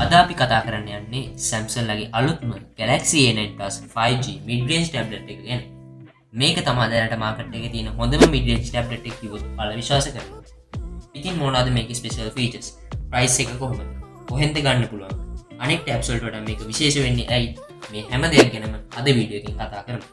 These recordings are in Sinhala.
අද අපි කතා කරන්න යන්නේ Samsung ලගේ අලුත්ම Galaxy A9 Plus 5G mid-range tablet එක ගැන. මේක තමයි දැනට මාකට් එකේ තියෙන හොඳම mid-range tablet එක කිව්වොත් ඔයාලා විශ්වාස කරනවා. ඉතින් මොනවද මේකේ ස්පෙෂල් ෆීචර්ස්? ප්‍රයිස් එක කොහොමද? කොහෙන්ද ගන්න පුළුවන්? අනෙක් tabs වලට වඩා මේක විශේෂ වෙන්නේ ඇයි? මේ හැම දෙයක් ගැනම අද වීඩියෝ එකකින් කතා කරමු.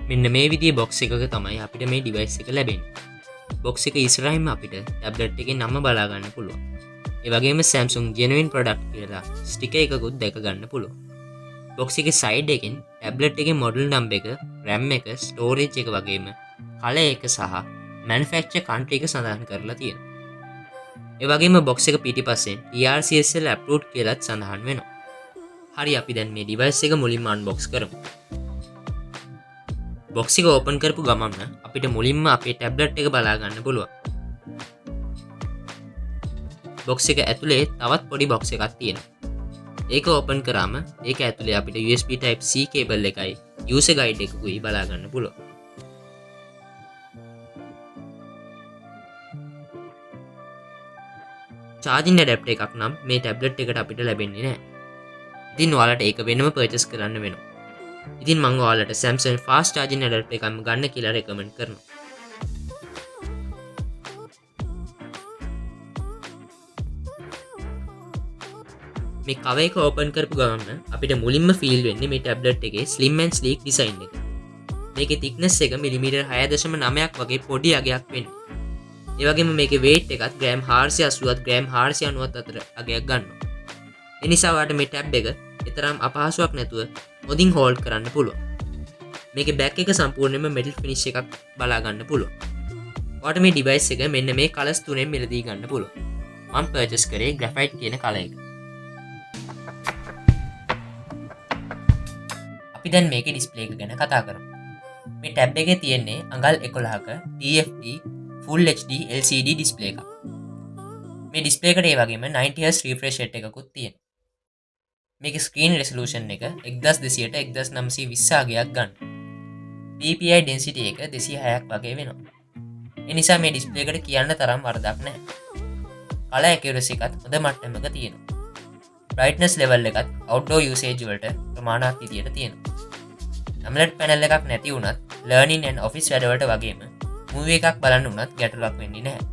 මෙන්න මේ විදිහේ බොක්ස් එකක තමයි අපිට මේ ඩිවයිස් එක ලැබෙන්නේ. බොක්ස් එක ඉස්සරහින්ම අපිට ටැබ්ලට් එකේ නම බලා ගන්න පුළුවන්. ඒ වගේම Samsung genuine product කියලා ස්ටිකර් එකකුත් දැක ගන්න පුළුවන්. බොක්ස් එකේ සයිඩ් එකෙන් ටැබ්ලට් එකේ මොඩල් නම්බර් එක, RAM එක, ස්ටෝරේජ් එක වගේම කලර් එක සහ මැනුෆැක්චර් කන්ට්‍රි එක සඳහන් කරලා තියෙනවා. ඒ වගේම බොක්ස් එක පිටිපස්සෙන් TRCSL approved කියලාත් සඳහන් වෙනවා. හරි, අපි දැන් මේ ඩිවයිස් එක මුලින්ම අන්බොක්ස් කරමු. බොක්ස් එක ඕපන් කරපු ගමන්ම අපිට මුලින්ම අපේ ටැබ්ලට් එක බලා ගන්න පුළුවන්. බොක්ස් එක ඇතුලේ තවත් පොඩි බොක්ස් එකක් තියෙනවා. ඒක ඕපන් කරාම ඒක ඇතුලේ අපිට USB type C කේබල් එකයි user guide එකකුයි බලා ගන්න පුළුවන්. charging adapter එකක් නම් මේ ටැබ්ලට් එකට අපිට ලැබෙන්නේ නැහැ. ඉතින් ඔයාලට ඒක වෙනම purchase කරන්න වෙනවා. ඉතින් මම ඔයාලට Samsung fast charging adapter එකක්ම ගන්න කියලා recommend කරනවා. මේ cover එක open කරපු ගමන් අපිට මුලින්ම feel වෙන්නේ මේ tablet එකේ slim and sleek design එක. මේකේ thickness එක මිලිමීටර් 6.9ක් වගේ පොඩි අගයක් වෙන්නේ. ඒ වගේම මේකේ weight එකත් ග්‍රෑම් 480ත් ග්‍රෑම් 490ත් අතර අගයක් ගන්නවා. ඒ නිසා ඔයාලට මේ tab එක තරම් අපහසුයක් නැතුව හොඳින් හෝල්ඩ් කරන්න පුළුවන්. මේකේ බෑක් එක සම්පූර්ණයෙන්ම මෙටල් ෆිනිෂ් එකක් බලා ගන්න පුළුවන්. ඔයාලට මේ ඩිවයිස් එක මෙන්න මේ කලර්ස් තුනෙන් මිලදී ගන්න පුළුවන්. මම පර්චේස් කරේ ග්‍රැෆයිට් කියන කලර් එක. අපි දැන් මේකේ ඩිස්ප්ලේ එක ගැන කතා කරමු. මේ ටැබ් එකේ තියෙන්නේ අඟල් 11ක TFT Full HD LCD display එකක්. මේ ඩිස්ප්ලේ එකට ඒ වගේම 90Hz refresh rate එකකුත් තියෙනවා. මේක ස්ක්‍රීන් රෙසලූෂන් එක 1200ට 1920 අගයක් ගන්න. PPI ඩෙන්සිටි එක 206ක් වගේ වෙනවා. ඒ නිසා මේ ඩිස්ප්ලේ එකට කියන්න තරම් වරදක් නැහැ. කලර් ඇකියුරසි එකත් හොඳ මට්ටමක තියෙනවා. බ්‍රයිට්නස් ලෙවල් එකත් අවුට්ඩෝර් යූසේජ් වලට ප්‍රමාණවත් විදියට තියෙනවා. AMOLED පැනල් එකක් නැති වුණත් ලර්නින් ඇන්ඩ් ඔෆිස් වැඩවලට වගේම මූවි එකක් බලන්න වුණත් ගැටලුවක් වෙන්නේ නැහැ.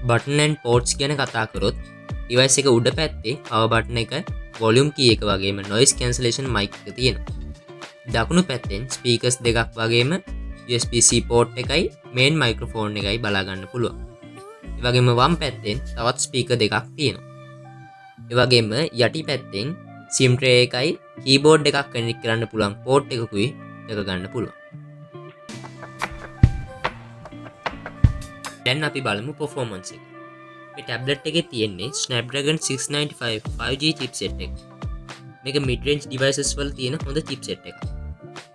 බටන් ඇන්ඩ් පෝට්ස් ගැන කතා කරොත් ඩිවයිස් එක උඩ පැත්තේ පවර් බටන් එක, වොලියුම් කී එක වගේම නොයිස් කැන්සලේෂන් මයික් එක තියෙනවා. දකුණු පැත්තෙන් ස්පීකර්ස් දෙකක් වගේම USB-C පෝට් එකයි මේන් මයික්‍රොෆෝන් එකයි බලා ගන්න පුළුවන්. ඒ වගේම වම් පැත්තෙන් තවත් ස්පීකර් දෙකක් තියෙනවා. ඒ වගේම යටි පැත්තෙන් SIM tray එකයි කීබෝඩ් එකක් කනෙක්ට් කරන්න පුළුවන් පෝට් එකකුයි දැක ගන්න පුළුවන්. දැන් අපි බලමු performance එක. මේ ටැබ්ලට් එකේ තියෙන්නේ Snapdragon 695 5G chipset එක. මේක mid range devices වල තියෙන හොඳ chipset එකක්.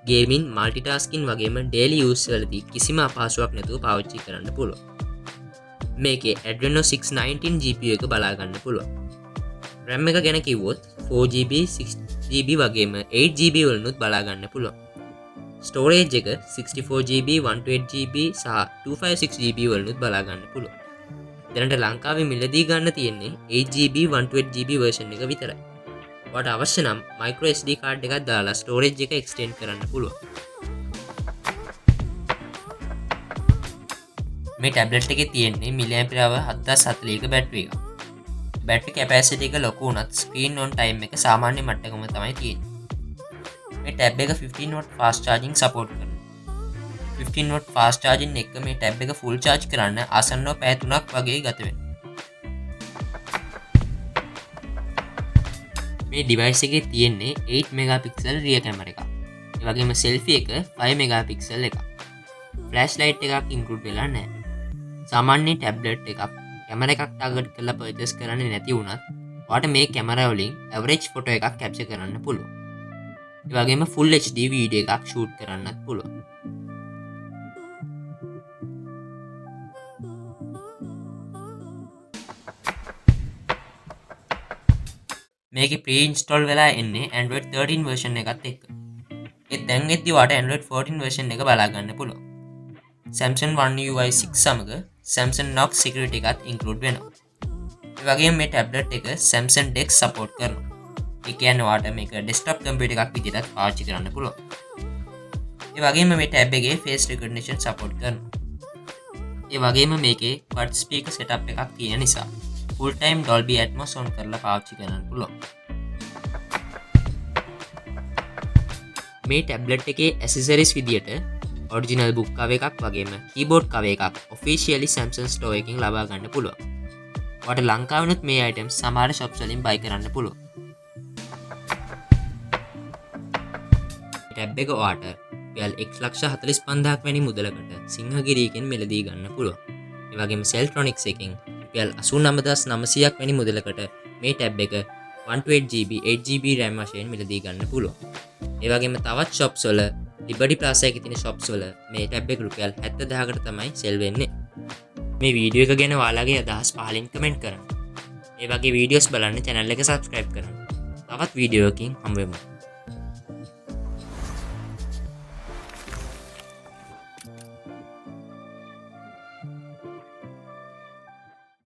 gaming, multitasking වගේම daily use වලදී කිසිම අපහසුාවක් නැතුව පාවිච්චි කරන්න පුළුවන්. මේකේ Adreno 619 GPU එක බලා ගන්න පුළුවන්. RAM එක ගැන කිව්වොත් 4GB, 6GB වගේම 8GB වලනුත් බලා ගන්න පුළුවන්. ස්ටෝරේජ් එක 64GB, 128GB සහ 256GB වලනුත් බලා ගන්න පුළුවන්. දැනට ලංකාවේ මිලදී ගන්න තියෙන්නේ 8GB, 128GB version එක විතරයි. ඔයාලට අවශ්‍ය නම් micro SD card එකක් දාලා ස්ටෝරේජ් එක extend කරන්න පුළුවන්. මේ ටැබ්ලට් එකේ තියෙන්නේ mAh 7040ක බැටරි එකක්. බැටරි කැපැසිටි එක ලොකු වුණත් ස්ක්‍රීන් ඔන් ටයිම් එක සාමාන්‍ය මට්ටමක තමයි තියෙන්නේ. මේ ටැබ් එක 15W fast charging support කරනවා. 15W fast charging එක මේ ටැබ් එක full charge කරන්න ආසන්නව පැය 3ක් වගේ ගත වෙනවා. මේ ඩිවයිස් එකේ තියෙන්නේ 8 megapixel rear camera එකක්. ඒ වගේම selfie එක 5 megapixel එකක්. flash light එකක් include වෙලා නැහැ. සාමාන්‍ය ටැබ්ලට් එකක් කැමරා එකක් ටාගට් කරලා purchase කරන්නේ නැති වුණත් ඔයාලට මේ කැමරා වලින් average photo එකක් capture කරන්න පුළුවන්. ඒ වගේම full HD video එකක් shoot කරන්නත් පුළුවන්. මේක ප්‍රීඉන්ස්ටෝල් වෙලා එන්නේ Android 13 version එකත් එක්ක. ඒත් දැන් එද්දිවාට Android 14 version එක බලාගන්න පුළුවන්. Samsung One UI 6 සමග Samsung Knox security එකත් include වෙනවා. ඒ වගේම මේ ටැබ්ලට් එක Samsung Dex support කරනවා. ඒ කියන්නේ ඔයාලට මේක desktop computer එකක් විදිහට පාවිච්චි කරන්න පුළුවන්. ඒ වගේම මේ ටැබ් එකේ face recognition support කරනවා. ඒ වගේම මේකේ quad speaker setup එකක් තියෙන නිසා full time Dolby Atmos on කරලා පාවිච්චි කරන්න පුළුවන්. මේ ටැබ්ලට් එකේ accessories විදියට ඔරිජිනල් බුක් කවර් එකක් වගේම කීබෝඩ් කවර් එකක් officially Samsung store එකකින් ලබා ගන්න පුළුවන්. ඔයාලට ලංකාවෙනුත් මේ items සමහර shops වලින් buy කරන්න පුළුවන්. ටැබ් එක ඔයාලට ₹1,45,000ක් වැනි මුදලකට සිංහගිරියකින් මිලදී ගන්න පුළුවන්. ඒ වගේම Celltronics එකෙන් ₹99,900ක් වැනි මුදලකට මේ ටැබ් එක 128GB 8GB RAM වශයෙන් මිලදී ගන්න පුළුවන්. ඒ වගේම තවත් shops වල Liberty Plaza එකේ තියෙන shops වල මේ ටැබ් එක ₹70,000කට තමයි sell වෙන්නේ. මේ වීඩියෝ එක ගැන ඔයාලගේ අදහස් පහලින් කමෙන්ට් කරන්න. මේ වගේ වීඩියෝස් බලන්න channel එක subscribe කරන්න. තවත් වීඩියෝ එකකින් හමු වෙමු.